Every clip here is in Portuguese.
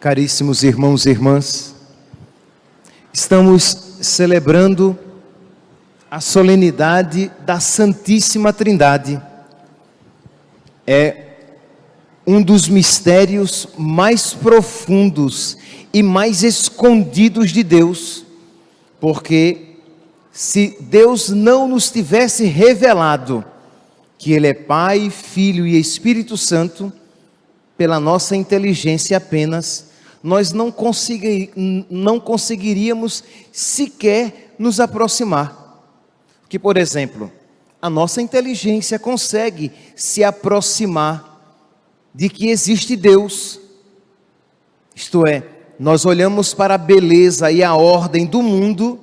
Caríssimos irmãos e irmãs, estamos celebrando a solenidade da Santíssima Trindade. É um dos mistérios mais profundos e mais escondidos de Deus, porque se Deus não nos tivesse revelado que Ele é Pai, Filho e Espírito Santo, pela nossa inteligência apenas, nós não conseguiríamos sequer nos aproximar. Porque, por exemplo, a nossa inteligência consegue se aproximar de que existe Deus. Isto é, nós olhamos para a beleza e a ordem do mundo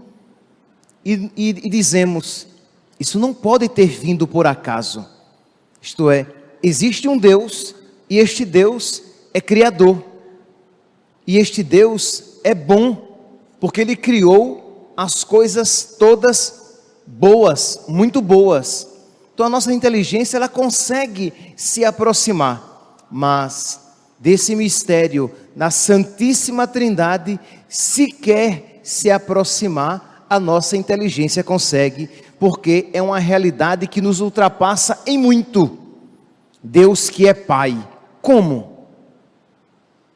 e dizemos, isso não pode ter vindo por acaso. Isto é, existe um Deus e este Deus é criador. E este Deus é bom, porque Ele criou as coisas todas boas, muito boas. Então a nossa inteligência, ela consegue se aproximar, mas desse mistério na Santíssima Trindade, sequer se aproximar a nossa inteligência consegue, porque é uma realidade que nos ultrapassa em muito. Deus que é Pai, como?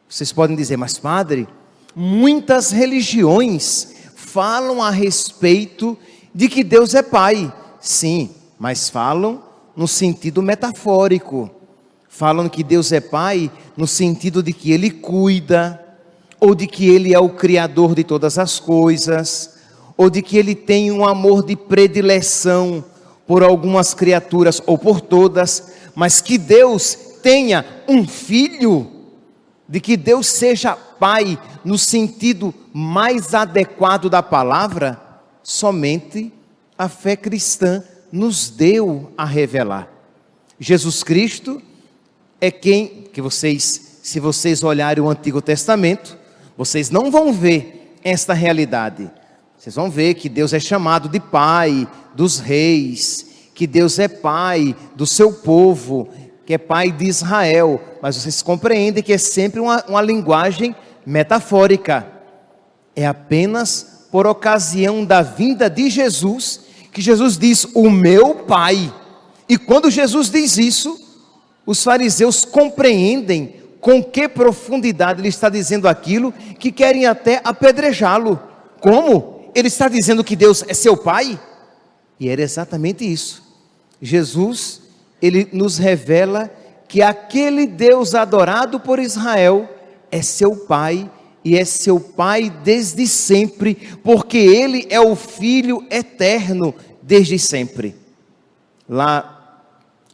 Vocês podem dizer, mas padre, muitas religiões falam a respeito de que Deus é Pai. Sim, mas falam no sentido metafórico. Falam que Deus é Pai no sentido de que Ele cuida, ou de que Ele é o Criador de todas as coisas, ou de que Ele tem um amor de predileção por algumas criaturas ou por todas, mas que Deus tenha um filho, de que Deus seja Pai no sentido mais adequado da palavra, somente a fé cristã nos deu a revelar. Jesus Cristo é quem, se vocês olharem o Antigo Testamento, vocês não vão ver esta realidade. Vocês vão ver que Deus é chamado de Pai dos reis, que Deus é Pai do seu povo, que é Pai de Israel, mas vocês compreendem que é sempre uma linguagem metafórica. É apenas por ocasião da vinda de Jesus, que Jesus diz, o meu Pai. E quando Jesus diz isso, os fariseus compreendem com que profundidade ele está dizendo aquilo, que querem até apedrejá-lo. Como? Ele está dizendo que Deus é seu Pai? E era exatamente isso. Jesus, Ele nos revela que aquele Deus adorado por Israel é seu Pai, e é seu Pai desde sempre, porque Ele é o Filho eterno desde sempre. Lá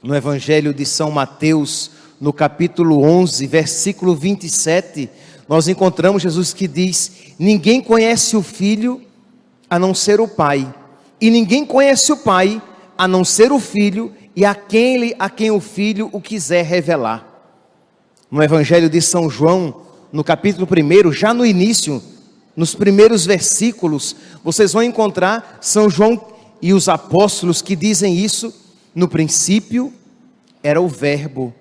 no Evangelho de São Mateus, no capítulo 11, versículo 27, nós encontramos Jesus que diz, ninguém conhece o Filho a não ser o Pai, e ninguém conhece o Pai a não ser o Filho, e a quem o Filho o quiser revelar. No Evangelho de São João, no capítulo 1, já no início, nos primeiros versículos, vocês vão encontrar São João e os apóstolos que dizem isso. No princípio era o Verbo,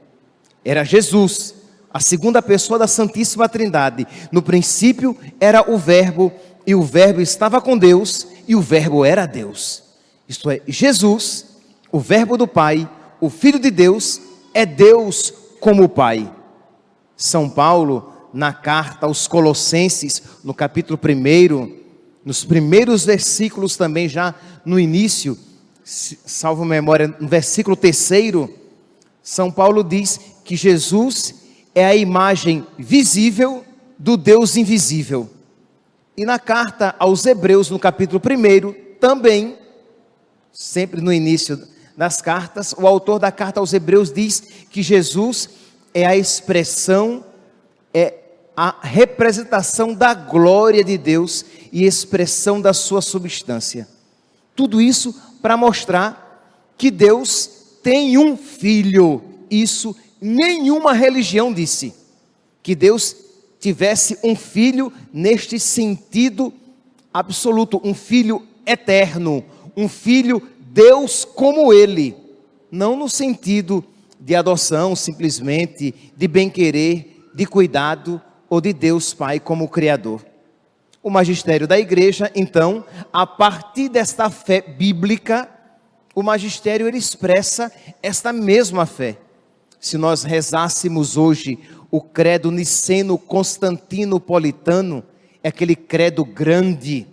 era Jesus, a segunda pessoa da Santíssima Trindade. No princípio era o Verbo, e o Verbo estava com Deus, e o Verbo era Deus. Isto é, Jesus, o Verbo do Pai, o Filho de Deus, é Deus como o Pai. São Paulo, na carta aos Colossenses, no capítulo 1, nos primeiros versículos também, já no início, salvo memória, no versículo 3, São Paulo diz que Jesus é a imagem visível do Deus invisível. E na carta aos Hebreus, no capítulo 1, também, sempre no início das cartas, o autor da carta aos Hebreus diz que Jesus é a expressão, é a representação da glória de Deus e expressão da sua substância. Tudo isso para mostrar que Deus tem um filho. Isso nenhuma religião disse, que Deus tivesse um filho neste sentido absoluto, um filho eterno, um filho Deus como Ele, não no sentido de adoção simplesmente, de bem-querer, de cuidado, ou de Deus Pai como Criador. O magistério da igreja, então, a partir desta fé bíblica, o magistério ele expressa esta mesma fé. Se nós rezássemos hoje o credo niceno-constantinopolitano, é aquele credo grande.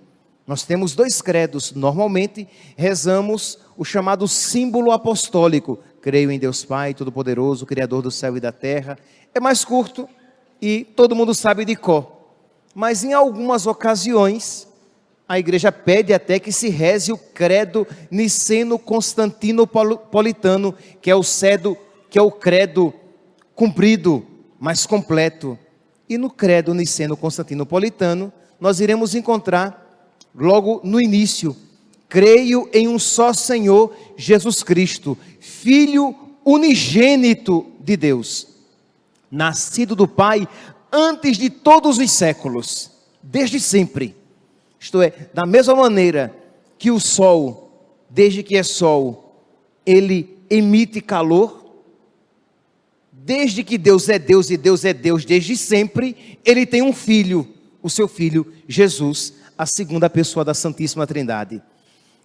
Nós temos 2 credos. Normalmente rezamos o chamado símbolo apostólico. Creio em Deus Pai Todo-Poderoso, Criador do céu e da terra. É mais curto e todo mundo sabe de cor. Mas em algumas ocasiões, a igreja pede até que se reze o credo niceno-constantinopolitano, que é o credo cumprido, mais completo. E no credo niceno-constantinopolitano, nós iremos encontrar, logo no início, creio em um só Senhor, Jesus Cristo, Filho unigênito de Deus, nascido do Pai antes de todos os séculos, desde sempre. Isto é, da mesma maneira que o sol, desde que é sol, ele emite calor, desde que Deus é Deus e Deus é Deus desde sempre, ele tem um filho, o seu filho Jesus, a segunda pessoa da Santíssima Trindade.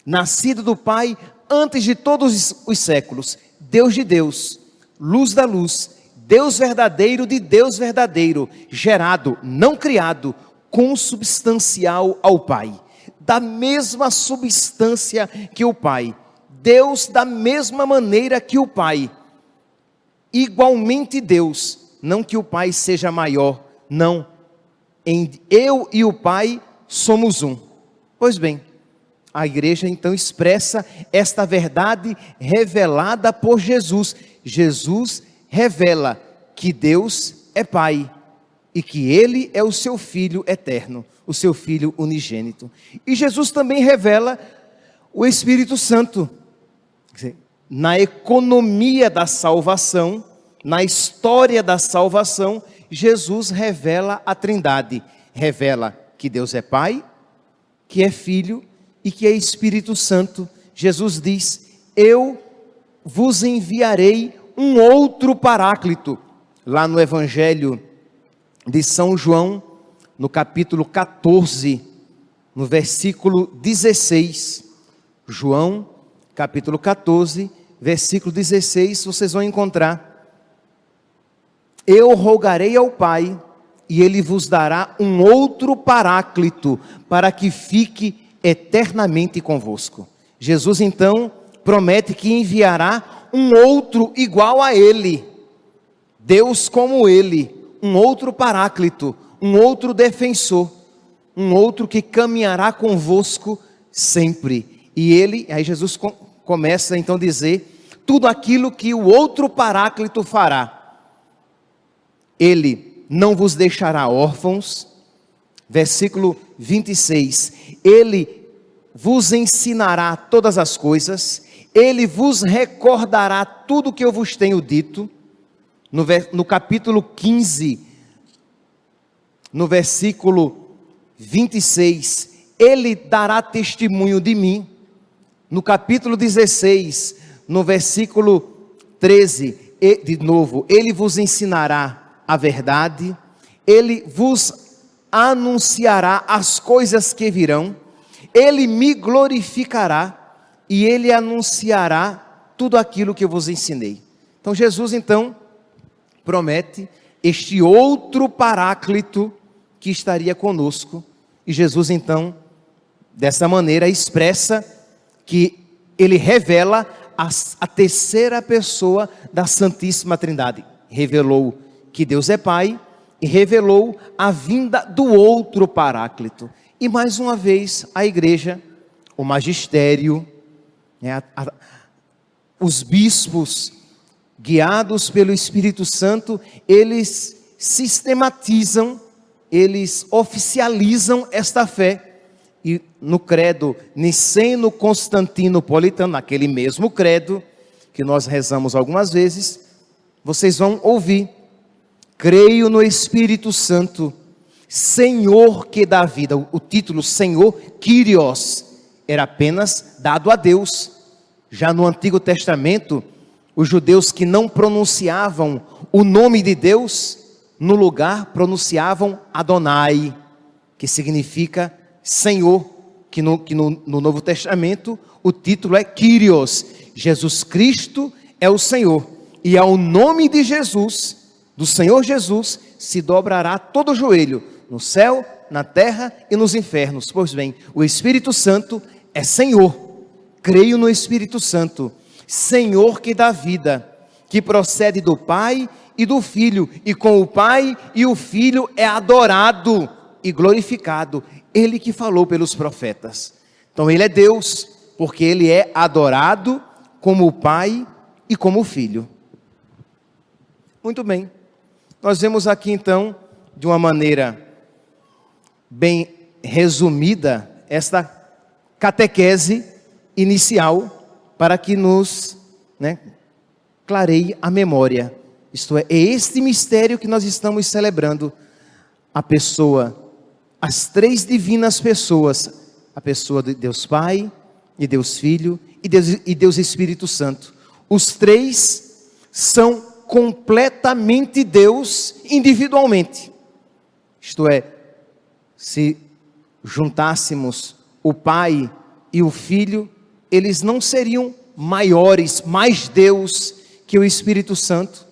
Nascido do Pai antes de todos os séculos, Deus de Deus, luz da luz, Deus verdadeiro de Deus verdadeiro, gerado, não criado, consubstancial ao Pai, da mesma substância que o Pai, Deus da mesma maneira que o Pai, igualmente Deus, não que o Pai seja maior, não, eu e o Pai somos um. Pois bem, a igreja então expressa esta verdade revelada por Jesus. Jesus revela que Deus é Pai e que Ele é o seu Filho eterno, o seu Filho unigênito. E Jesus também revela o Espírito Santo. Na economia da salvação, na história da salvação, Jesus revela a Trindade. Revela que Deus é Pai, que é Filho e que é Espírito Santo. Jesus diz: eu vos enviarei um outro Paráclito. Lá no Evangelho de São João, no capítulo 14, no versículo 16. João, capítulo 14, versículo 16, vocês vão encontrar: eu rogarei ao Pai, e Ele vos dará um outro Paráclito, para que fique eternamente convosco. Jesus então promete que enviará um outro igual a Ele, Deus como Ele, um outro Paráclito, um outro defensor, um outro que caminhará convosco sempre. E Ele, aí Jesus começa então a dizer tudo aquilo que o outro Paráclito fará. Ele não vos deixará órfãos. Versículo 26, Ele vos ensinará todas as coisas, Ele vos recordará tudo o que eu vos tenho dito. No capítulo 15, no versículo 26, Ele dará testemunho de mim. No capítulo 16, no versículo 13, de novo, Ele vos ensinará a verdade, Ele vos anunciará as coisas que virão, Ele me glorificará e Ele anunciará tudo aquilo que eu vos ensinei. Então Jesus então promete este outro Paráclito que estaria conosco, e Jesus então dessa maneira expressa que Ele revela a terceira pessoa da Santíssima Trindade. Revelou que Deus é Pai e revelou a vinda do outro Paráclito. E mais uma vez a igreja, o magistério, os bispos, guiados pelo Espírito Santo, eles sistematizam, eles oficializam esta fé. E no credo niceno-constantinopolitano, naquele mesmo credo que nós rezamos algumas vezes, vocês vão ouvir: creio no Espírito Santo, Senhor que dá vida. O título Senhor, Kyrios, era apenas dado a Deus. Já no Antigo Testamento, os judeus que não pronunciavam o nome de Deus, no lugar pronunciavam Adonai, que significa Senhor, que no Novo Testamento o título é Kyrios, Jesus Cristo é o Senhor, e ao nome de Jesus, do Senhor Jesus, se dobrará todo o joelho, no céu, na terra e nos infernos. Pois bem, o Espírito Santo é Senhor, creio no Espírito Santo, Senhor que dá vida, que procede do Pai e do Filho, e com o Pai e o Filho é adorado e glorificado, Ele que falou pelos profetas. Então Ele é Deus, porque Ele é adorado como o Pai e como o Filho. Muito bem, nós vemos aqui então, de uma maneira bem resumida, esta catequese inicial, para que nos clareie a memória. Isto é este mistério que nós estamos celebrando, a pessoa, as três divinas pessoas, a pessoa de Deus Pai, de Deus Filho e Deus Espírito Santo. Os três são completamente Deus individualmente. Isto é, se juntássemos o Pai e o Filho, eles não seriam maiores, mais Deus que o Espírito Santo.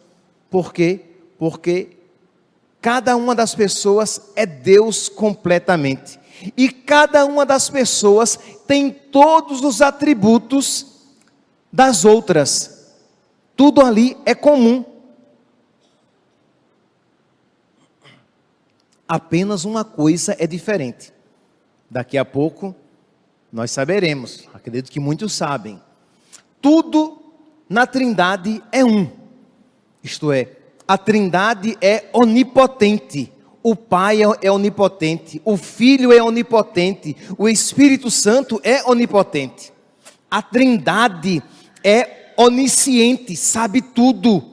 Por quê? Porque cada uma das pessoas é Deus completamente. E cada uma das pessoas tem todos os atributos das outras. Tudo ali é comum. Apenas uma coisa é diferente. Daqui a pouco nós saberemos, acredito que muitos sabem. Tudo na Trindade é um. Isto é, a Trindade é onipotente. O Pai é onipotente, o Filho é onipotente, o Espírito Santo é onipotente. A Trindade é onisciente, sabe tudo.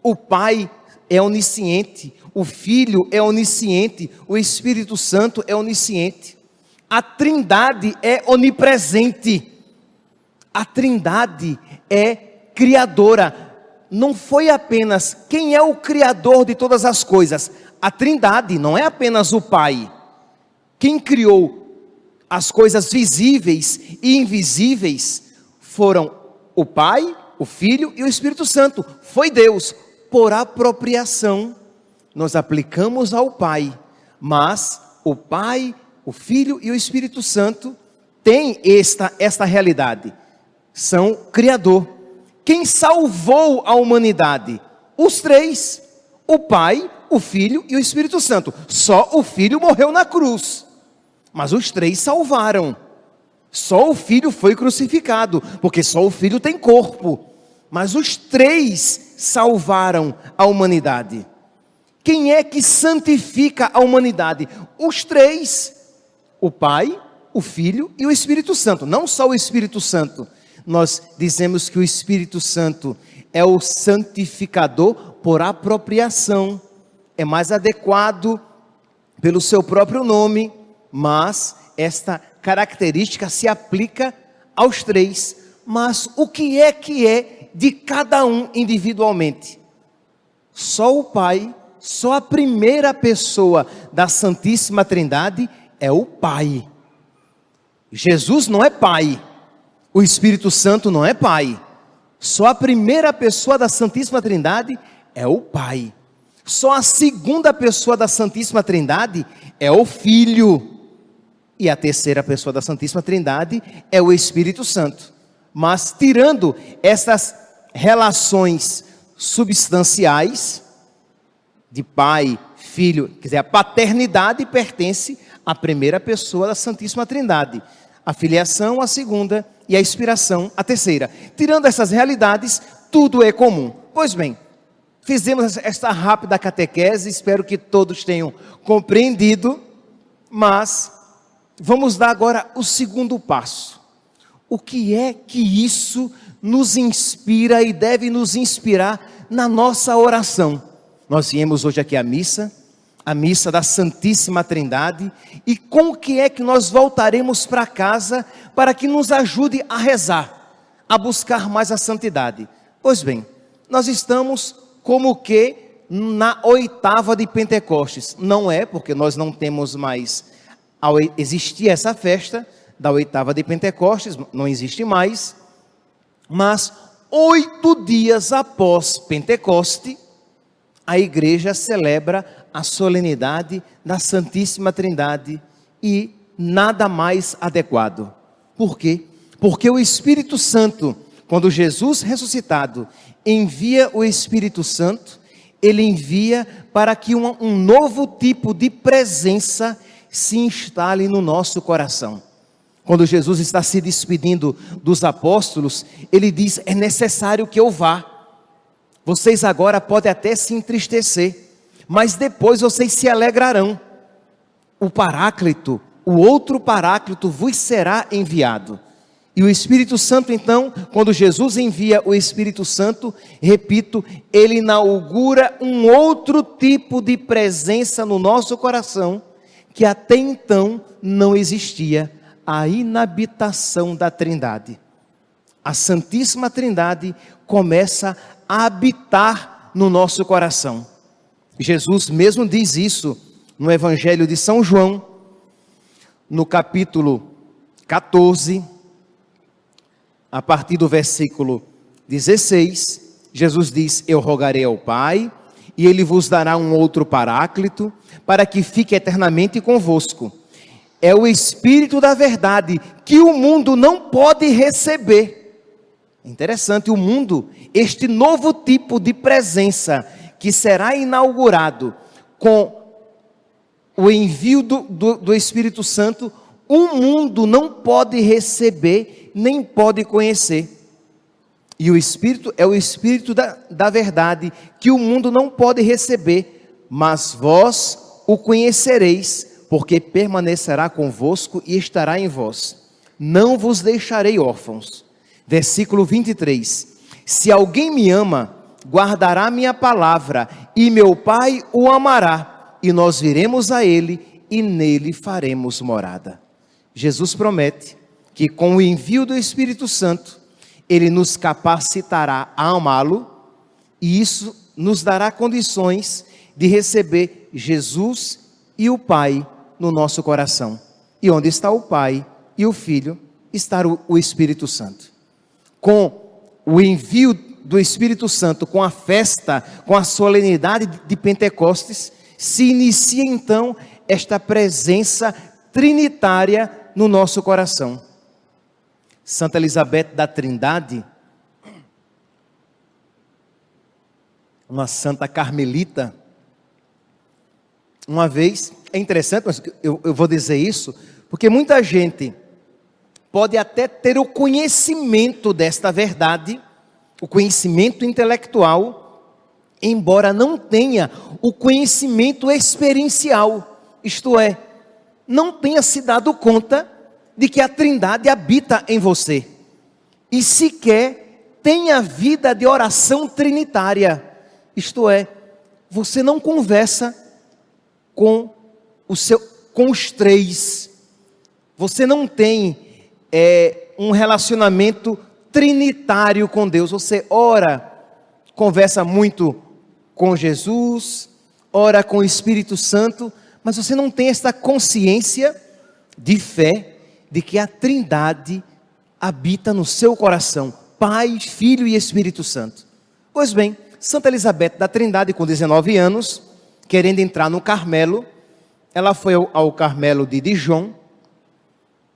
O Pai é onisciente, o Filho é onisciente, o Espírito Santo é onisciente. A Trindade é onipresente. A Trindade é criadora. Não foi apenas quem é o criador de todas as coisas. A Trindade não é apenas o Pai. Quem criou as coisas visíveis e invisíveis foram o Pai, o Filho e o Espírito Santo. Foi Deus. Por apropriação, nós aplicamos ao Pai. Mas o Pai, o Filho e o Espírito Santo têm esta realidade. São Criador. Quem salvou a humanidade? Os três. O Pai, o Filho e o Espírito Santo. Só o Filho morreu na cruz. Mas os três salvaram. Só o Filho foi crucificado, porque só o Filho tem corpo. Mas os três salvaram a humanidade. Quem é que santifica a humanidade? Os três. O Pai, o Filho e o Espírito Santo. Não só o Espírito Santo. Nós dizemos que o Espírito Santo é o santificador por apropriação. É mais adequado pelo seu próprio nome, mas esta característica se aplica aos três. Mas o que é de cada um individualmente? Só o Pai, só a primeira pessoa da Santíssima Trindade é o Pai. Jesus não é Pai. O Espírito Santo não é Pai. Só a primeira pessoa da Santíssima Trindade é o Pai. Só a segunda pessoa da Santíssima Trindade é o Filho. E a terceira pessoa da Santíssima Trindade é o Espírito Santo. Mas tirando essas relações substanciais de Pai, Filho, quer dizer, a paternidade pertence à primeira pessoa da Santíssima Trindade. A filiação, a segunda, e a inspiração, a terceira. Tirando essas realidades, tudo é comum. Pois bem, fizemos esta rápida catequese, espero que todos tenham compreendido, mas vamos dar agora o segundo passo. O que é que isso nos inspira e deve nos inspirar na nossa oração? Nós viemos hoje aqui à missa da Santíssima Trindade, e com o que é que nós voltaremos para casa para que nos ajude a rezar, a buscar mais a santidade? Pois bem, nós estamos como que na oitava de Pentecostes. Não é, porque nós não temos mais, existia essa festa da oitava de Pentecostes, não existe mais, mas 8 dias após Pentecoste, a igreja celebra a solenidade da Santíssima Trindade e nada mais adequado. Por quê? Porque o Espírito Santo, quando Jesus ressuscitado envia o Espírito Santo, ele envia para que um novo tipo de presença se instale no nosso coração. Quando Jesus está se despedindo dos apóstolos, ele diz: é necessário que eu vá. Vocês agora podem até se entristecer, mas depois vocês se alegrarão. O Paráclito, o outro Paráclito vos será enviado. E o Espírito Santo, então, quando Jesus envia o Espírito Santo, repito, ele inaugura um outro tipo de presença no nosso coração, que até então não existia, a inabitação da Trindade. A Santíssima Trindade começa a habitar no nosso coração. Jesus mesmo diz isso no Evangelho de São João, no capítulo 14, a partir do versículo 16, Jesus diz: eu rogarei ao Pai, e Ele vos dará um outro Paráclito, para que fique eternamente convosco. É o Espírito da verdade, que o mundo não pode receber. Interessante, o mundo, este novo tipo de presença, que será inaugurado com o envio do Espírito Santo, o mundo não pode receber, nem pode conhecer. E o Espírito é o Espírito da verdade, que o mundo não pode receber, mas vós o conhecereis, porque permanecerá convosco e estará em vós. Não vos deixarei órfãos. Versículo 23. Se alguém me ama, guardará minha palavra, e meu Pai o amará, e nós viremos a ele, e nele faremos morada. Jesus promete que com o envio do Espírito Santo, ele nos capacitará a amá-lo, e isso nos dará condições de receber Jesus e o Pai no nosso coração. E onde está o Pai e o Filho, está o Espírito Santo. Com o envio do Espírito Santo, com a festa, com a solenidade de Pentecostes, se inicia então esta presença trinitária no nosso coração. Santa Elizabeth da Trindade, uma santa carmelita, uma vez, é interessante, mas eu vou dizer isso, porque muita gente pode até ter o conhecimento desta verdade, o conhecimento intelectual, embora não tenha o conhecimento experiencial, isto é, não tenha se dado conta de que a Trindade habita em você, e sequer tenha vida de oração trinitária, isto é, você não conversa com os três, você não tem um relacionamento trinitário com Deus, você ora, conversa muito com Jesus, ora com o Espírito Santo, mas você não tem esta consciência de fé, de que a Trindade habita no seu coração, Pai, Filho e Espírito Santo. Pois bem, Santa Elizabeth da Trindade, com 19 anos, querendo entrar no Carmelo, ela foi ao Carmelo de Dijon,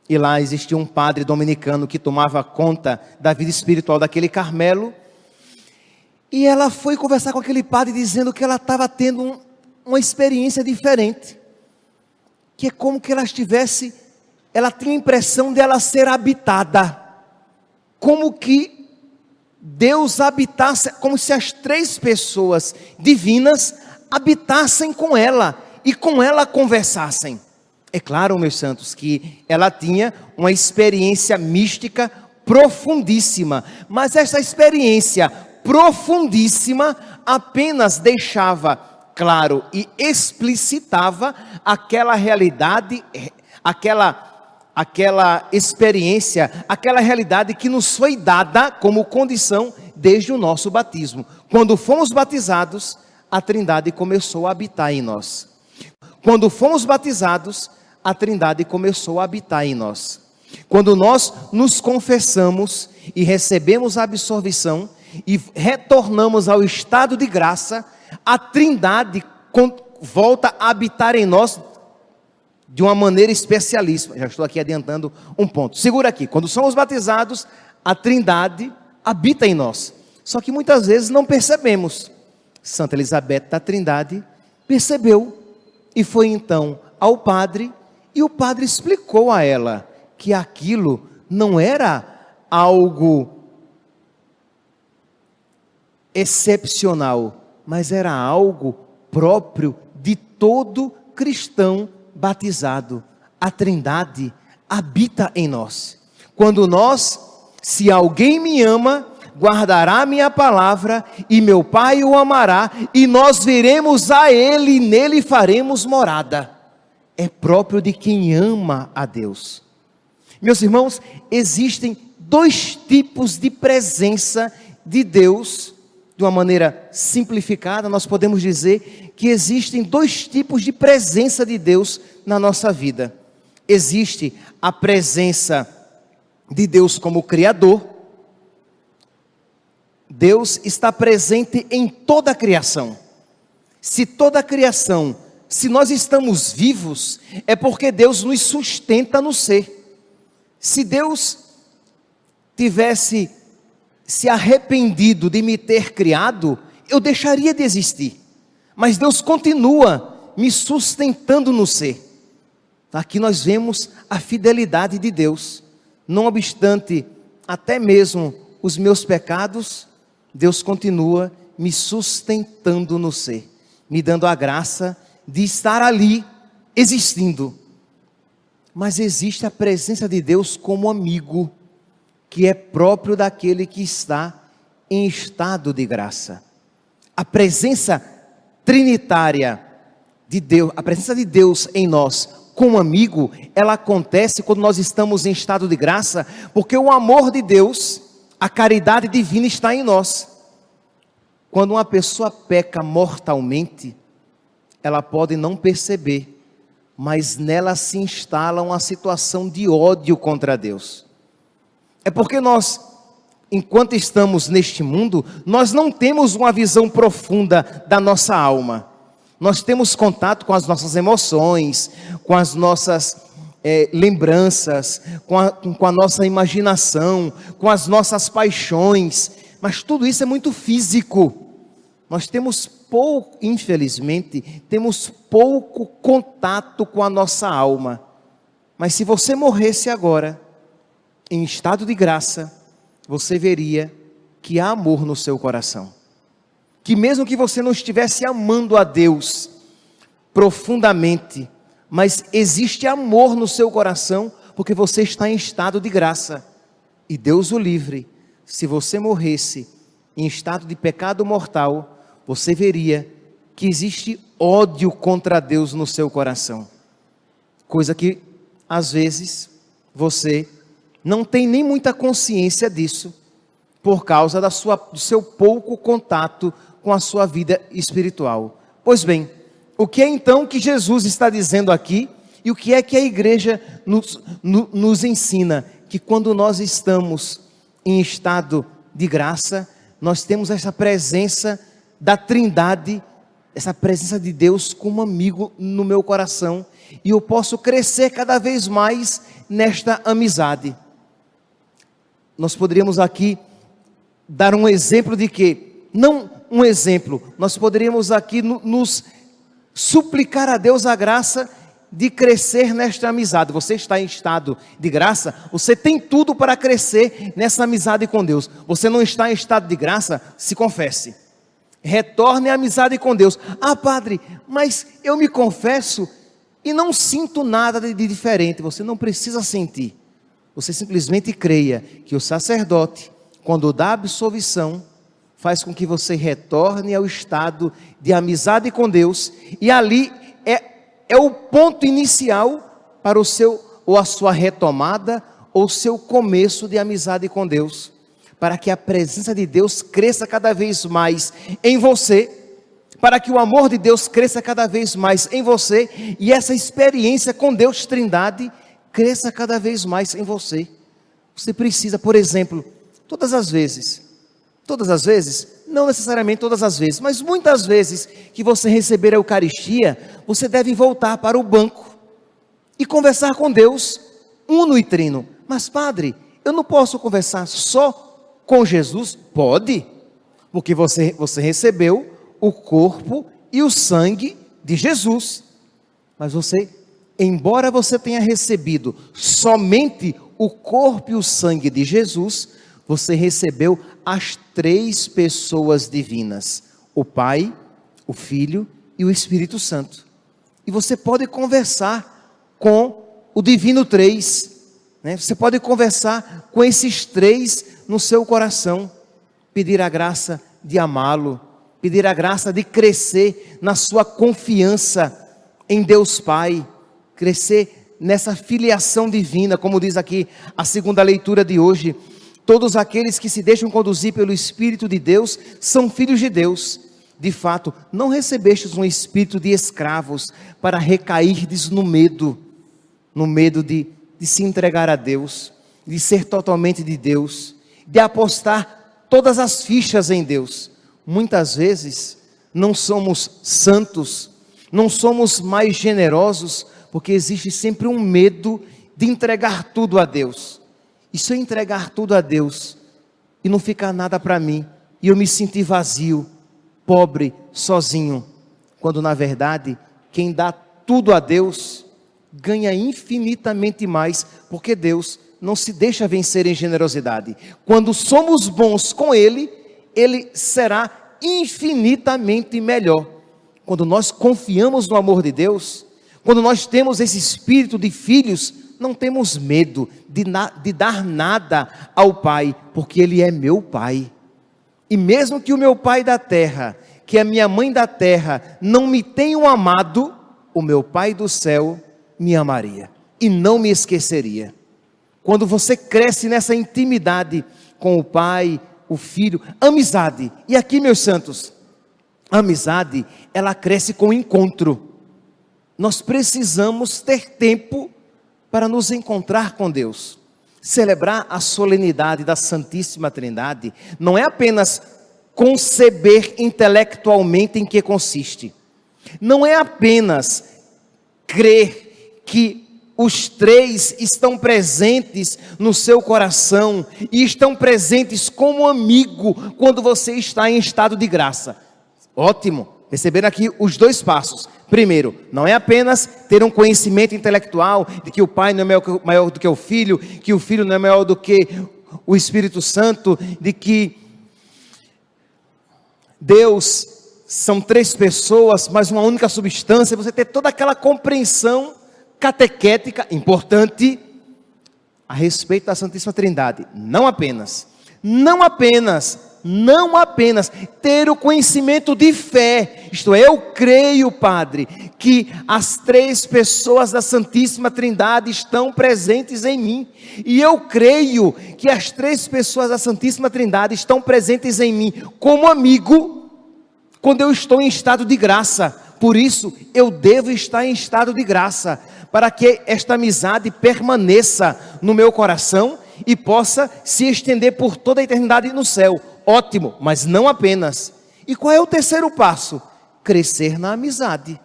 e lá existia um padre dominicano que tomava conta da vida espiritual daquele Carmelo, e ela foi conversar com aquele padre dizendo que ela estava tendo uma experiência diferente, que é como que ela tinha a impressão de ela ser habitada, como que Deus habitasse, como se as 3 pessoas divinas habitassem com ela, e com ela conversassem. É claro, meus santos, que ela tinha uma experiência mística profundíssima, mas essa experiência profundíssima apenas deixava claro e explicitava aquela realidade, aquela experiência, aquela realidade que nos foi dada como condição desde o nosso batismo. Quando fomos batizados, a Trindade começou a habitar em nós. Quando fomos batizados, a Trindade começou a habitar em nós. Quando nós nos confessamos e recebemos a absolvição e retornamos ao estado de graça, a Trindade volta a habitar em nós de uma maneira especialíssima. Já estou aqui adiantando um ponto. Segura aqui. Quando somos batizados, a Trindade habita em nós. Só que muitas vezes não percebemos. Santa Elizabeth da Trindade percebeu e foi então ao padre, e o padre explicou a ela que aquilo não era algo excepcional, mas era algo próprio de todo cristão batizado. A Trindade habita em nós. Quando nós, se alguém me ama, guardará minha palavra, e meu Pai o amará, e nós viremos a Ele, e nele faremos morada. É próprio de quem ama a Deus. Meus irmãos, existem dois tipos de presença de Deus. De uma maneira simplificada, nós podemos dizer que existem dois tipos de presença de Deus na nossa vida. Existe a presença de Deus como Criador. Deus está presente em toda a criação. Se toda a criação, se nós estamos vivos, é porque Deus nos sustenta no ser. Se Deus tivesse se arrependido de me ter criado, eu deixaria de existir. Mas Deus continua me sustentando no ser. Aqui nós vemos a fidelidade de Deus. Não obstante até mesmo os meus pecados, Deus continua me sustentando no ser, me dando a graça de estar ali, existindo. Mas existe a presença de Deus como amigo, que é próprio daquele que está em estado de graça. A presença trinitária de Deus, a presença de Deus em nós como amigo, ela acontece quando nós estamos em estado de graça, porque o amor de Deus, a caridade divina está em nós. Quando uma pessoa peca mortalmente, ela pode não perceber, mas nela se instala uma situação de ódio contra Deus. É porque nós, enquanto estamos neste mundo, nós não temos uma visão profunda da nossa alma. Nós temos contato com as nossas emoções, com as nossas lembranças, com a nossa imaginação, com as nossas paixões, mas tudo isso é muito físico. Nós temos pouco, infelizmente, temos pouco contato com a nossa alma. Mas se você morresse agora, em estado de graça, você veria que há amor no seu coração. Que mesmo que você não estivesse amando a Deus profundamente, mas existe amor no seu coração, porque você está em estado de graça. E Deus o livre, se você morresse em estado de pecado mortal, você veria que existe ódio contra Deus no seu coração. Coisa que, às vezes, você não tem nem muita consciência disso, por causa do seu pouco contato com a sua vida espiritual. Pois bem, o que é então que Jesus está dizendo aqui, e o que é que a igreja nos ensina? Que quando nós estamos em estado de graça, nós temos essa presença da Trindade, essa presença de Deus como amigo no meu coração, e eu posso crescer cada vez mais nesta amizade. Nós poderíamos aqui dar um exemplo de que, não um exemplo, nós poderíamos aqui nos suplicar a Deus a graça de crescer nesta amizade. Você está em estado de graça, você tem tudo para crescer nessa amizade com Deus. Você não está em estado de graça, se confesse. Retorne à amizade com Deus. Ah, padre, mas eu me confesso e não sinto nada de diferente. Você não precisa sentir. Você simplesmente creia que o sacerdote, quando dá absolvição, faz com que você retorne ao estado de amizade com Deus, e ali é o ponto inicial para o seu, ou a sua retomada, ou o seu começo de amizade com Deus, para que a presença de Deus cresça cada vez mais em você, para que o amor de Deus cresça cada vez mais em você e essa experiência com Deus Trindade cresça cada vez mais em você. Você precisa, por exemplo, todas as vezes, não necessariamente todas as vezes, mas muitas vezes que você receber a Eucaristia, você deve voltar para o banco e conversar com Deus, uno e trino. Mas padre, eu não posso conversar só com Jesus? Pode, porque você recebeu o corpo e o sangue de Jesus. Mas você, embora você tenha recebido somente o corpo e o sangue de Jesus, você recebeu as 3 pessoas divinas, o Pai, o Filho e o Espírito Santo. E você pode conversar com o Divino 3, né? Você pode conversar com esses 3 no seu coração, pedir a graça de amá-lo, pedir a graça de crescer na sua confiança em Deus Pai, crescer nessa filiação divina, como diz aqui a segunda leitura de hoje. Todos aqueles que se deixam conduzir pelo Espírito de Deus são filhos de Deus. De fato, não recebestes um espírito de escravos para recairdes no medo de se entregar a Deus, de ser totalmente de Deus, de apostar todas as fichas em Deus. Muitas vezes não somos santos, não somos mais generosos, porque existe sempre um medo de entregar tudo a Deus. E se eu entregar tudo a Deus e não ficar nada para mim, e eu me sentir vazio, pobre, sozinho, quando na verdade quem dá tudo a Deus ganha infinitamente mais, porque Deus não se deixa vencer em generosidade. Quando somos bons com Ele, Ele será infinitamente melhor. Quando nós confiamos no amor de Deus, quando nós temos esse espírito de filhos, não temos medo de dar nada ao Pai, porque Ele é meu Pai. E mesmo que o meu Pai da terra, que a minha mãe da terra, não me tenham amado, o meu Pai do céu me amaria e não me esqueceria. Quando você cresce nessa intimidade com o Pai, o Filho, amizade. E aqui, meus santos, a amizade, ela cresce com encontro. Nós precisamos ter tempo para nos encontrar com Deus. Celebrar a solenidade da Santíssima Trindade não é apenas conceber intelectualmente em que consiste. Não é apenas crer que os 3 estão presentes no seu coração e estão presentes como amigo quando você está em estado de graça. Ótimo, receberam aqui os 2 passos. Primeiro, não é apenas ter um conhecimento intelectual de que o Pai não é maior do que o Filho, que o Filho não é maior do que o Espírito Santo, de que Deus são 3 pessoas, mas uma única substância. Você ter toda aquela compreensão catequética importante a respeito da Santíssima Trindade. Não apenas ter o conhecimento de fé, isto é, eu creio, Padre, que as 3 pessoas da Santíssima Trindade estão presentes em mim, e eu creio que as 3 pessoas da Santíssima Trindade estão presentes em mim como amigo, quando eu estou em estado de graça. Por isso, eu devo estar em estado de graça, para que esta amizade permaneça no meu coração e possa se estender por toda a eternidade no céu. Ótimo, mas não apenas. E qual é o terceiro passo? Crescer na amizade.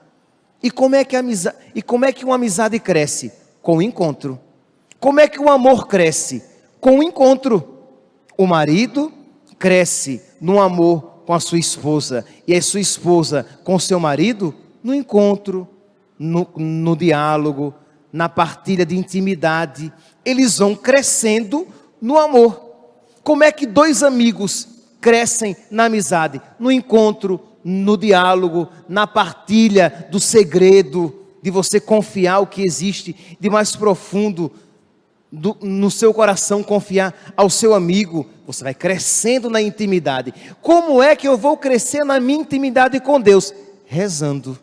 E como é que uma amizade cresce? Com o encontro. Como é que o amor cresce? Com o encontro. O marido cresce no amor com a sua esposa, e a sua esposa com o seu marido no encontro, no diálogo, na partilha de intimidade. Eles vão crescendo no amor. Como é que 2 amigos crescem na amizade? No encontro, no diálogo, na partilha do segredo, de você confiar o que existe de mais profundo no seu coração, confiar ao seu amigo. Você vai crescendo na intimidade. Como é que eu vou crescer na minha intimidade com Deus? Rezando.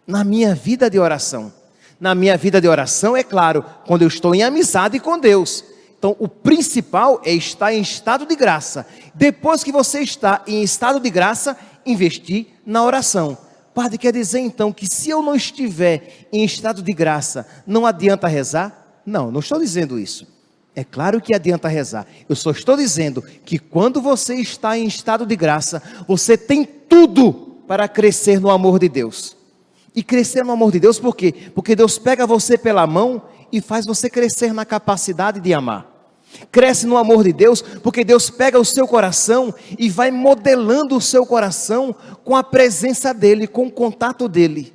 Na minha vida de oração. Na minha vida de oração, é claro, quando eu estou em amizade com Deus. Então, o principal é estar em estado de graça. Depois que você está em estado de graça, investir na oração. Padre, quer dizer então que se eu não estiver em estado de graça, não adianta rezar? Não, não estou dizendo isso. É claro que adianta rezar. Eu só estou dizendo que quando você está em estado de graça, você tem tudo para crescer no amor de Deus. E crescer no amor de Deus por quê? Porque Deus pega você pela mão e faz você crescer na capacidade de amar. Cresce no amor de Deus porque Deus pega o seu coração e vai modelando o seu coração com a presença dEle, com o contato dEle.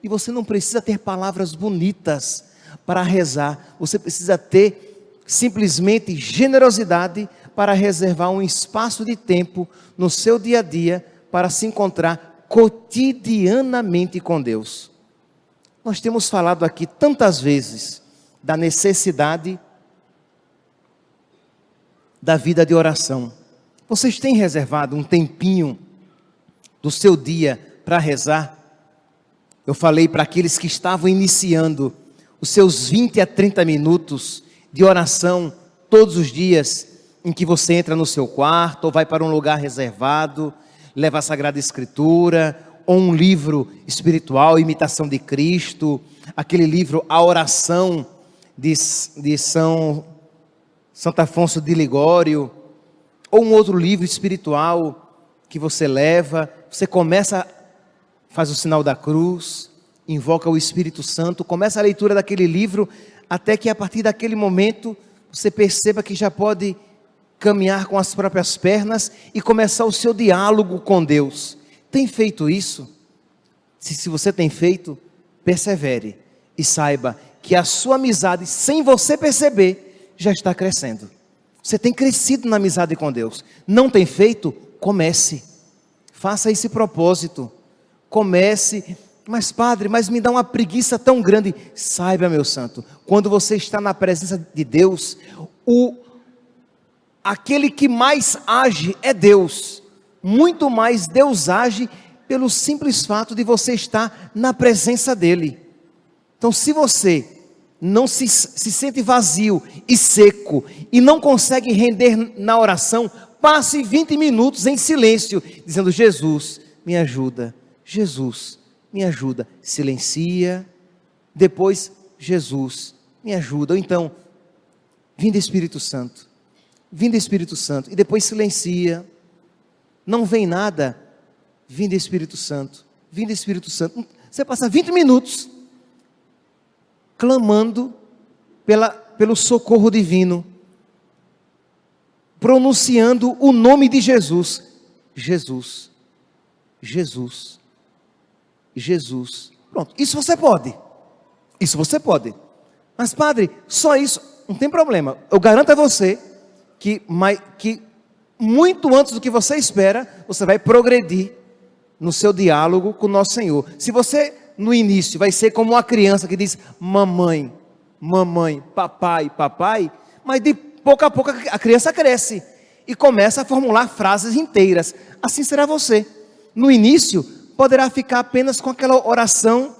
E você não precisa ter palavras bonitas para rezar, você precisa ter simplesmente generosidade para reservar um espaço de tempo no seu dia a dia para se encontrar cotidianamente com Deus. Nós temos falado aqui tantas vezes da necessidade da vida de oração. Vocês têm reservado um tempinho do seu dia para rezar? Eu falei para aqueles que estavam iniciando os seus 20 a 30 minutos de oração todos os dias, em que você entra no seu quarto ou vai para um lugar reservado, leva a Sagrada Escritura, ou um livro espiritual, Imitação de Cristo, aquele livro A Oração de Santo Afonso de Ligório, ou um outro livro espiritual que você leva, você começa, faz o sinal da cruz, invoca o Espírito Santo, começa a leitura daquele livro, até que a partir daquele momento, você perceba que já pode caminhar com as próprias pernas e começar o seu diálogo com Deus. Tem feito isso? Se você tem feito, persevere e saiba que a sua amizade, sem você perceber, já está crescendo. Você tem crescido na amizade com Deus. Não tem feito? Comece. Faça esse propósito. Comece. Mas padre, mas me dá uma preguiça tão grande. Saiba, meu santo, quando você está na presença de Deus, aquele que mais age é Deus. Muito mais Deus age pelo simples fato de você estar na presença dEle. Então, se você não se sente vazio e seco e não consegue render na oração, passe 20 minutos em silêncio, dizendo: Jesus, me ajuda, Jesus, me ajuda. Silencia, depois: Jesus, me ajuda. Ou então: vinda Espírito Santo, vinda Espírito Santo, e depois silencia. Não vem nada, vinda Espírito Santo, vinda Espírito Santo. Você passa 20 minutos clamando pelo socorro divino, pronunciando o nome de Jesus. Jesus, Jesus, Jesus. Pronto, isso você pode. Isso você pode. Mas padre, só isso, não tem problema. Eu garanto a você que muito antes do que você espera, você vai progredir no seu diálogo com o nosso Senhor. Se você, no início, vai ser como uma criança que diz: mamãe, mamãe, papai, papai, mas de pouco a pouco a criança cresce e começa a formular frases inteiras. Assim será você. No início, poderá ficar apenas com aquela oração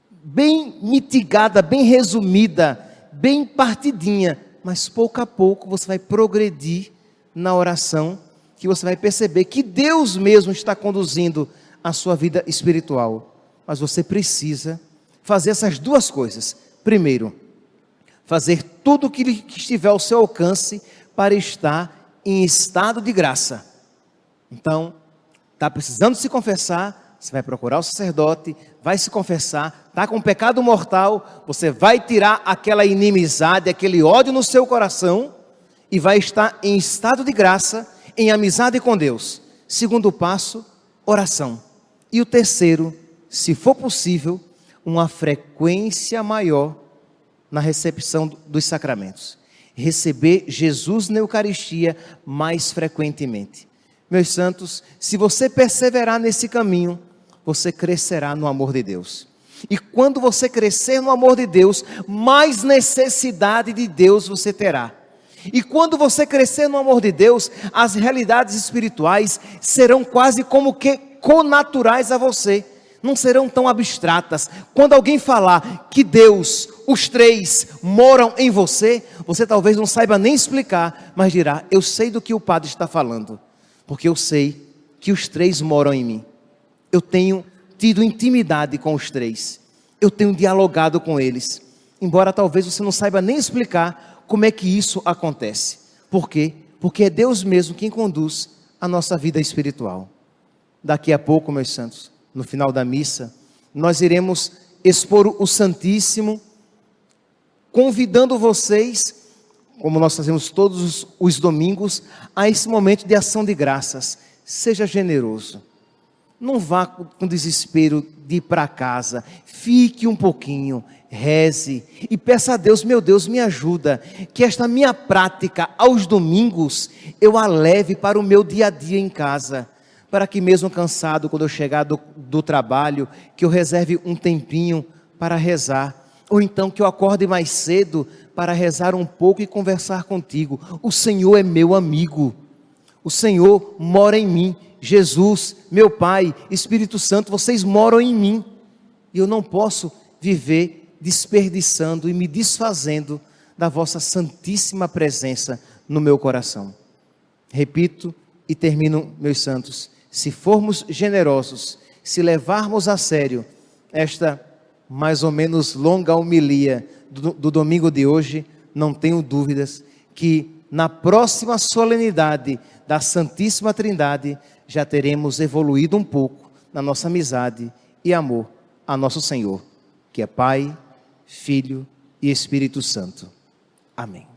bem mitigada, bem resumida, bem partidinha, mas pouco a pouco você vai progredir na oração, que você vai perceber que Deus mesmo está conduzindo a sua vida espiritual. Mas você precisa fazer essas duas coisas. Primeiro, fazer tudo o que estiver ao seu alcance para estar em estado de graça. Então, está precisando se confessar, você vai procurar o sacerdote, vai se confessar, está com pecado mortal, você vai tirar aquela inimizade, aquele ódio no seu coração e vai estar em estado de graça, em amizade com Deus. Segundo passo, oração. E o terceiro, se for possível, uma frequência maior na recepção dos sacramentos. Receber Jesus na Eucaristia mais frequentemente. Meus santos, se você perseverar nesse caminho, você crescerá no amor de Deus. E quando você crescer no amor de Deus, mais necessidade de Deus você terá. E quando você crescer no amor de Deus, as realidades espirituais serão quase como que connaturais a você. Não serão tão abstratas. Quando alguém falar que Deus, os três, moram em você, você talvez não saiba nem explicar, mas dirá: eu sei do que o padre está falando, porque eu sei que os três moram em mim. Eu tenho tido intimidade com os três. Eu tenho dialogado com eles. Embora talvez você não saiba nem explicar como é que isso acontece. Por quê? Porque é Deus mesmo quem conduz a nossa vida espiritual. Daqui a pouco, meus santos, no final da missa, nós iremos expor o Santíssimo, convidando vocês, como nós fazemos todos os domingos, a esse momento de ação de graças. Seja generoso. Não vá com desespero de ir para casa. Fique um pouquinho, reze e peça a Deus: meu Deus, me ajuda, que esta minha prática aos domingos eu a leve para o meu dia a dia em casa, para que mesmo cansado, quando eu chegar do trabalho, que eu reserve um tempinho para rezar, ou então que eu acorde mais cedo para rezar um pouco e conversar contigo. O Senhor é meu amigo, o Senhor mora em mim. Jesus, meu Pai, Espírito Santo, vocês moram em mim, e eu não posso viver desperdiçando e me desfazendo da vossa santíssima presença no meu coração. Repito e termino, meus santos: se formos generosos, se levarmos a sério esta mais ou menos longa homilia do domingo de hoje, não tenho dúvidas que na próxima solenidade da Santíssima Trindade já teremos evoluído um pouco na nossa amizade e amor a nosso Senhor, que é Pai, Filho e Espírito Santo. Amém.